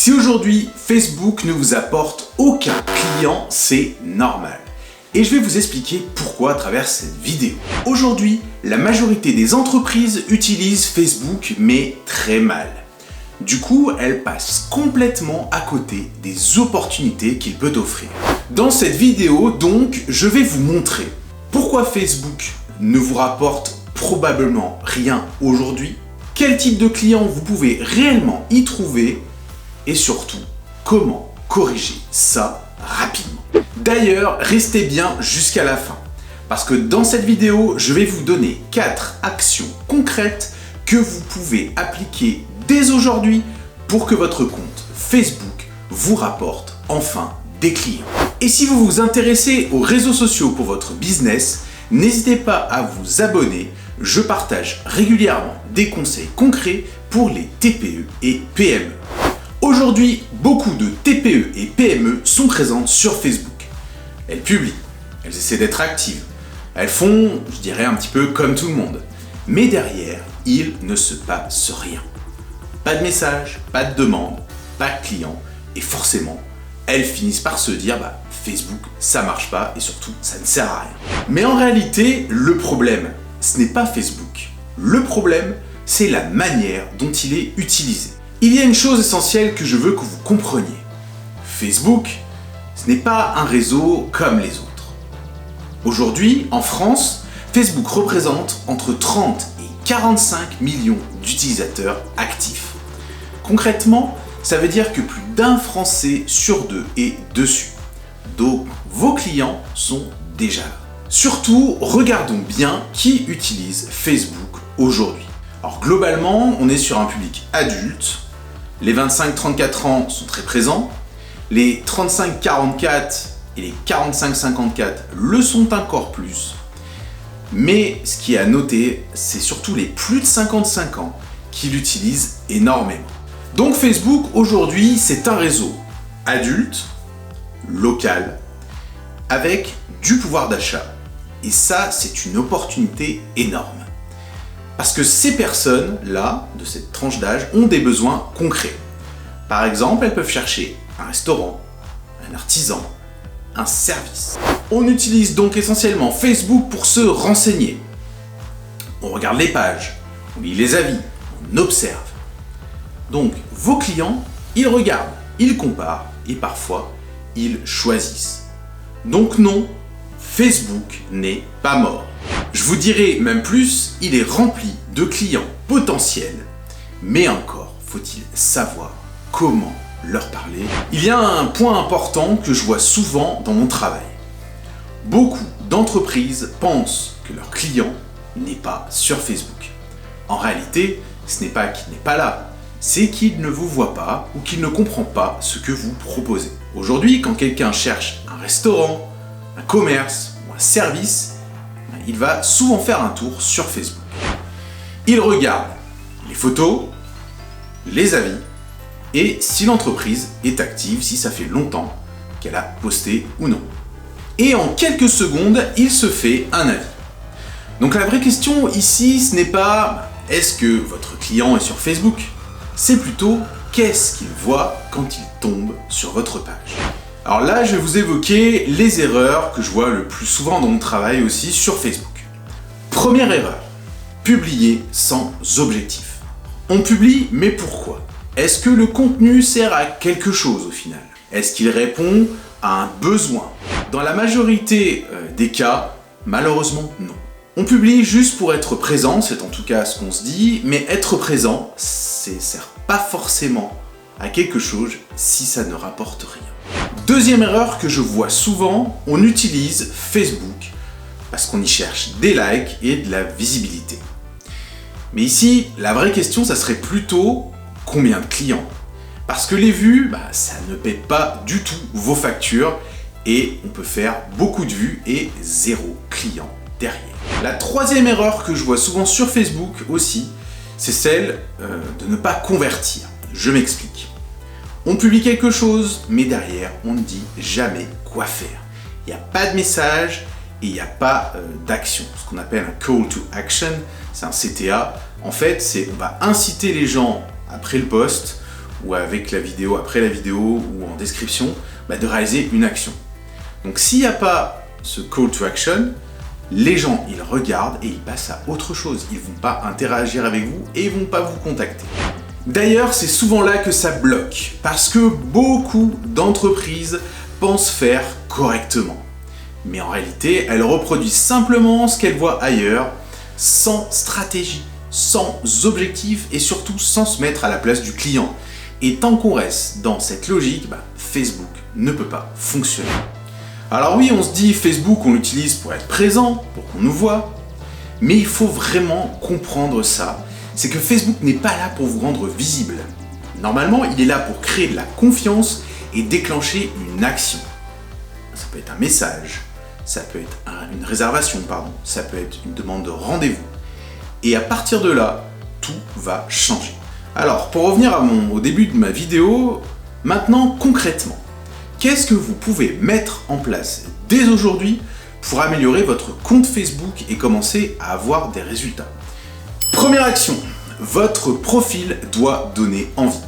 Si aujourd'hui Facebook ne vous apporte aucun client, c'est normal. Et je vais vous expliquer pourquoi à travers cette vidéo. Aujourd'hui, la majorité des entreprises utilisent Facebook, mais très mal. Du coup, elles passent complètement à côté des opportunités qu'il peut offrir. Dans cette vidéo, donc, je vais vous montrer pourquoi Facebook ne vous rapporte probablement rien aujourd'hui, quel type de client vous pouvez réellement y trouver et surtout, comment corriger ça rapidement. D'ailleurs, restez bien jusqu'à la fin, parce que dans cette vidéo, je vais vous donner 4 actions concrètes que vous pouvez appliquer dès aujourd'hui pour que votre compte Facebook vous rapporte enfin des clients. Et si vous vous intéressez aux réseaux sociaux pour votre business, n'hésitez pas à vous abonner. Je partage régulièrement des conseils concrets pour les TPE et PME. Aujourd'hui, beaucoup de TPE et PME sont présentes sur Facebook. Elles publient, elles essaient d'être actives, elles font, je dirais, un petit peu comme tout le monde. Mais derrière, il ne se passe rien. Pas de message, pas de demande, pas de clients, et forcément, elles finissent par se dire Facebook, ça marche pas et surtout, ça ne sert à rien. Mais en réalité, le problème, ce n'est pas Facebook. Le problème, c'est la manière dont il est utilisé. Il y a une chose essentielle que je veux que vous compreniez. Facebook, ce n'est pas un réseau comme les autres. Aujourd'hui, en France, Facebook représente entre 30 et 45 millions d'utilisateurs actifs. Concrètement, ça veut dire que plus d'un Français sur 2 est dessus. Donc, vos clients sont déjà là. Surtout, regardons bien qui utilise Facebook aujourd'hui. Alors globalement, on est sur un public adulte. Les 25-34 ans sont très présents. Les 35-44 et les 45-54 le sont encore plus. Mais ce qui est à noter, c'est surtout les plus de 55 ans qui l'utilisent énormément. Donc Facebook, aujourd'hui, c'est un réseau adulte, local, avec du pouvoir d'achat. Et ça, c'est une opportunité énorme. Parce que ces personnes-là, de cette tranche d'âge, ont des besoins concrets. Par exemple, elles peuvent chercher un restaurant, un artisan, un service. On utilise donc essentiellement Facebook pour se renseigner. On regarde les pages, on lit les avis, on observe. Donc, vos clients, ils regardent, ils comparent et parfois, ils choisissent. Donc non, Facebook n'est pas mort. Je vous dirai même plus, il est rempli de clients potentiels, mais encore faut-il savoir comment leur parler. Il y a un point important que je vois souvent dans mon travail. Beaucoup d'entreprises pensent que leur client n'est pas sur Facebook. En réalité, ce n'est pas qu'il n'est pas là, c'est qu'il ne vous voit pas ou qu'il ne comprend pas ce que vous proposez. Aujourd'hui, quand quelqu'un cherche un restaurant, un commerce ou un service, il va souvent faire un tour sur Facebook. Il regarde les photos, les avis et si l'entreprise est active, si ça fait longtemps qu'elle a posté ou non. Et en quelques secondes, il se fait un avis. Donc la vraie question ici, ce n'est pas est-ce que votre client est sur Facebook ? C'est plutôt qu'est-ce qu'il voit quand il tombe sur votre page. Alors là, je vais vous évoquer les erreurs que je vois le plus souvent dans mon travail aussi sur Facebook. Première erreur, publier sans objectif. On publie, mais pourquoi ? Est-ce que le contenu sert à quelque chose au final ? Est-ce qu'il répond à un besoin ? Dans la majorité des cas, malheureusement non. On publie juste pour être présent, c'est en tout cas ce qu'on se dit, mais être présent, ça ne sert pas forcément à quelque chose si ça ne rapporte rien. Deuxième erreur que je vois souvent, on utilise Facebook parce qu'on y cherche des likes et de la visibilité. Mais ici, la vraie question, ça serait plutôt combien de clients ? Parce que les vues, ça ne paie pas du tout vos factures et on peut faire beaucoup de vues et 0 client derrière. La troisième erreur que je vois souvent sur Facebook aussi, c'est celle de ne pas convertir. Je m'explique. On publie quelque chose, mais derrière, on ne dit jamais quoi faire. Il n'y a pas de message et il n'y a pas d'action. Ce qu'on appelle un call to action, c'est un CTA. En fait, on va inciter les gens après le post ou avec la vidéo, après la vidéo ou en description, de réaliser une action. Donc s'il n'y a pas ce call to action, les gens ils regardent et ils passent à autre chose. Ils ne vont pas interagir avec vous et ils ne vont pas vous contacter. D'ailleurs, c'est souvent là que ça bloque, parce que beaucoup d'entreprises pensent faire correctement. Mais en réalité, elles reproduisent simplement ce qu'elles voient ailleurs, sans stratégie, sans objectif et surtout sans se mettre à la place du client. Et tant qu'on reste dans cette logique, Facebook ne peut pas fonctionner. Alors oui, on se dit Facebook, on l'utilise pour être présent, pour qu'on nous voit, mais il faut vraiment comprendre ça, c'est que Facebook n'est pas là pour vous rendre visible. Normalement, il est là pour créer de la confiance et déclencher une action. Ça peut être un message, ça peut être une réservation, ça peut être une demande de rendez-vous. Et à partir de là, tout va changer. Alors, pour revenir au début de ma vidéo, maintenant concrètement, qu'est-ce que vous pouvez mettre en place dès aujourd'hui pour améliorer votre compte Facebook et commencer à avoir des résultats? Première action, votre profil doit donner envie.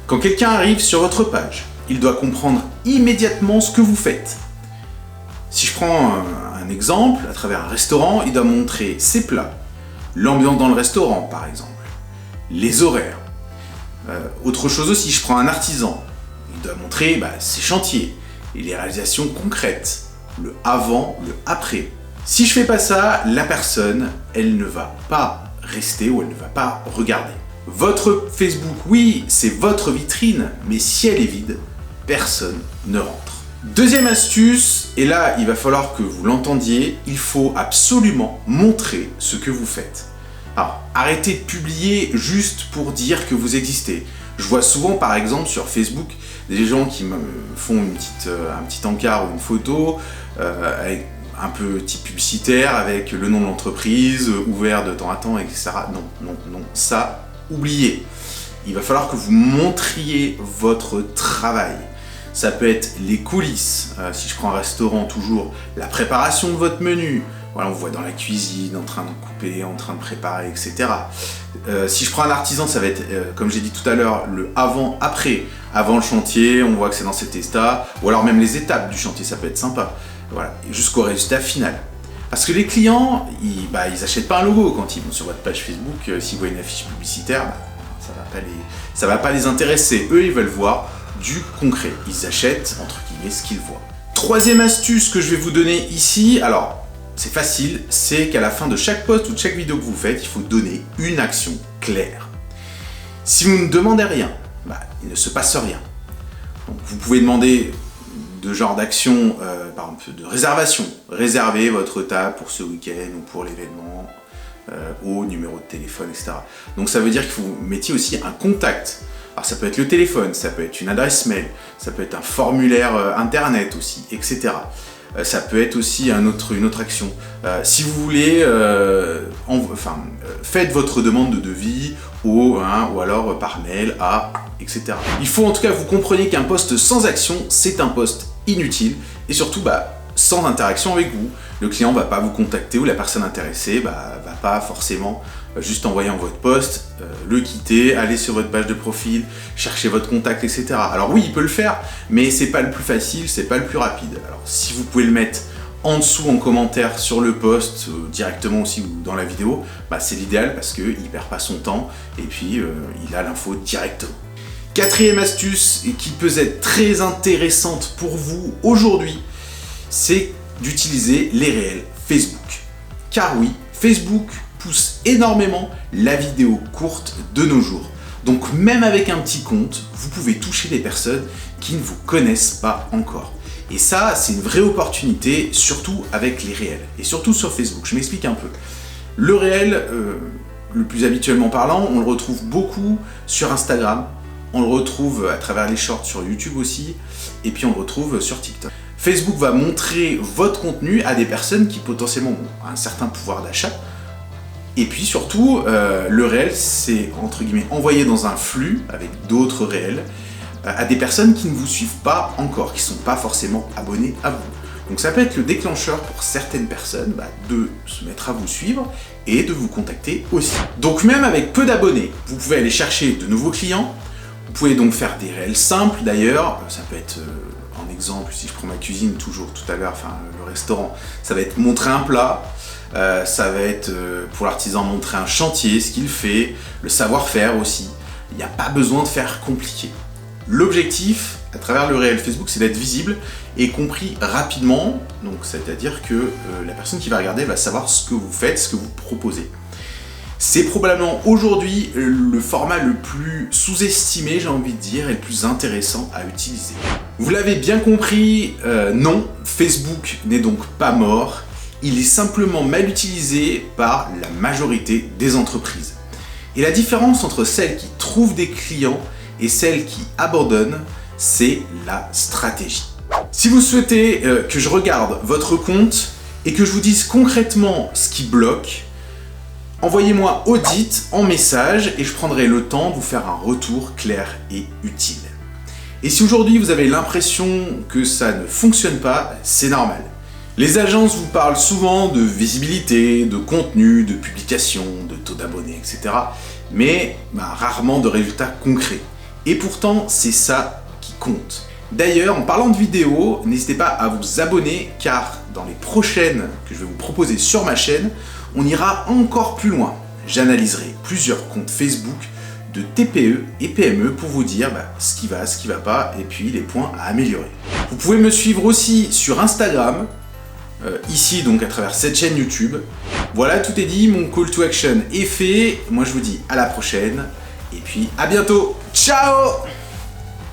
Quand quelqu'un arrive sur votre page, il doit comprendre immédiatement ce que vous faites. Si je prends un exemple, à travers un restaurant, il doit montrer ses plats, l'ambiance dans le restaurant par exemple, les horaires. Autre chose aussi, je prends un artisan, il doit montrer ses chantiers et les réalisations concrètes, le avant, le après. Si je fais pas ça, la personne, elle ne va pas rester ou elle ne va pas regarder. Votre Facebook, oui, c'est votre vitrine, mais si elle est vide, personne ne rentre. Deuxième astuce, et là il va falloir que vous l'entendiez, il faut absolument montrer ce que vous faites. Alors, arrêtez de publier juste pour dire que vous existez. Je vois souvent par exemple sur Facebook des gens qui me font un petit encart ou une photo avec un peu type publicitaire avec le nom de l'entreprise, ouvert de temps à temps, etc. Non, ça, oubliez. Il va falloir que vous montriez votre travail. Ça peut être les coulisses, si je prends un restaurant, toujours la préparation de votre menu. Voilà, on voit dans la cuisine, en train de couper, en train de préparer, etc. Si je prends un artisan, ça va être, comme j'ai dit tout à l'heure, le avant-après. Avant le chantier, on voit que c'est dans cet état, ou alors même les étapes du chantier, ça peut être sympa. Voilà, jusqu'au résultat final. Parce que les clients, ils achètent pas un logo quand ils vont sur votre page Facebook. S'ils voient une affiche publicitaire, ça va pas les intéresser. Eux, ils veulent voir du concret. Ils achètent, entre guillemets, ce qu'ils voient. Troisième astuce que je vais vous donner ici, alors, c'est facile, c'est qu'à la fin de chaque post ou de chaque vidéo que vous faites, il faut donner une action claire. Si vous ne demandez rien, il ne se passe rien. Donc, vous pouvez demander de genre d'action, par exemple de réservation. Réservez votre table pour ce week-end ou pour l'événement, au numéro de téléphone, etc. Donc ça veut dire qu'il faut que vous mettiez aussi un contact. Alors ça peut être le téléphone, ça peut être une adresse mail, ça peut être un formulaire internet aussi, etc. Ça peut être aussi une autre action. Si vous voulez, faites votre demande de devis ou alors par mail à, etc. Il faut en tout cas que vous compreniez qu'un post sans action, c'est un post inutile et surtout sans interaction avec vous. Le client va pas vous contacter ou la personne intéressée va pas forcément juste en voyant votre post, le quitter, aller sur votre page de profil, chercher votre contact, etc. Alors oui, il peut le faire, mais c'est pas le plus facile, c'est pas le plus rapide. Alors si vous pouvez le mettre en dessous en commentaire sur le post, directement aussi ou dans la vidéo, c'est l'idéal parce qu'il perd pas son temps et puis il a l'info directement. Quatrième astuce, et qui peut être très intéressante pour vous aujourd'hui, c'est d'utiliser les réels Facebook. Car oui, Facebook pousse énormément la vidéo courte de nos jours. Donc même avec un petit compte, vous pouvez toucher des personnes qui ne vous connaissent pas encore. Et ça, c'est une vraie opportunité, surtout avec les réels, et surtout sur Facebook. Je m'explique un peu. Le réel, le plus habituellement parlant, on le retrouve beaucoup sur Instagram, on le retrouve à travers les shorts sur YouTube aussi, et puis on le retrouve sur TikTok. Facebook va montrer votre contenu à des personnes qui potentiellement ont un certain pouvoir d'achat. Et puis surtout, le réel, c'est entre guillemets envoyé dans un flux avec d'autres réels à des personnes qui ne vous suivent pas encore, qui ne sont pas forcément abonnés à vous. Donc ça peut être le déclencheur pour certaines personnes de se mettre à vous suivre et de vous contacter aussi. Donc même avec peu d'abonnés, vous pouvez aller chercher de nouveaux clients Vous pouvez donc faire des réels simples d'ailleurs, ça peut être en exemple, si je prends ma cuisine toujours tout à l'heure, enfin le restaurant, ça va être montrer un plat, ça va être pour l'artisan montrer un chantier, ce qu'il fait, le savoir-faire aussi. Il n'y a pas besoin de faire compliqué. L'objectif à travers le réel Facebook, c'est d'être visible et compris rapidement, donc c'est-à-dire que la personne qui va regarder va savoir ce que vous faites, ce que vous proposez. C'est probablement aujourd'hui le format le plus sous-estimé, j'ai envie de dire, et le plus intéressant à utiliser. Vous l'avez bien compris, non, Facebook n'est donc pas mort, il est simplement mal utilisé par la majorité des entreprises. Et la différence entre celles qui trouvent des clients et celles qui abandonnent, c'est la stratégie. Si vous souhaitez que je regarde votre compte et que je vous dise concrètement ce qui bloque, envoyez-moi audit en message et je prendrai le temps de vous faire un retour clair et utile. Et si aujourd'hui vous avez l'impression que ça ne fonctionne pas, c'est normal. Les agences vous parlent souvent de visibilité, de contenu, de publication, de taux d'abonnés, etc. Mais rarement de résultats concrets. Et pourtant, c'est ça qui compte. D'ailleurs, en parlant de vidéos, n'hésitez pas à vous abonner car dans les prochaines que je vais vous proposer sur ma chaîne, on ira encore plus loin. J'analyserai plusieurs comptes Facebook de TPE et PME pour vous dire ce qui va pas et puis les points à améliorer. Vous pouvez me suivre aussi sur Instagram, ici donc à travers cette chaîne YouTube. Voilà, tout est dit, mon call to action est fait. Moi je vous dis à la prochaine et puis à bientôt. Ciao!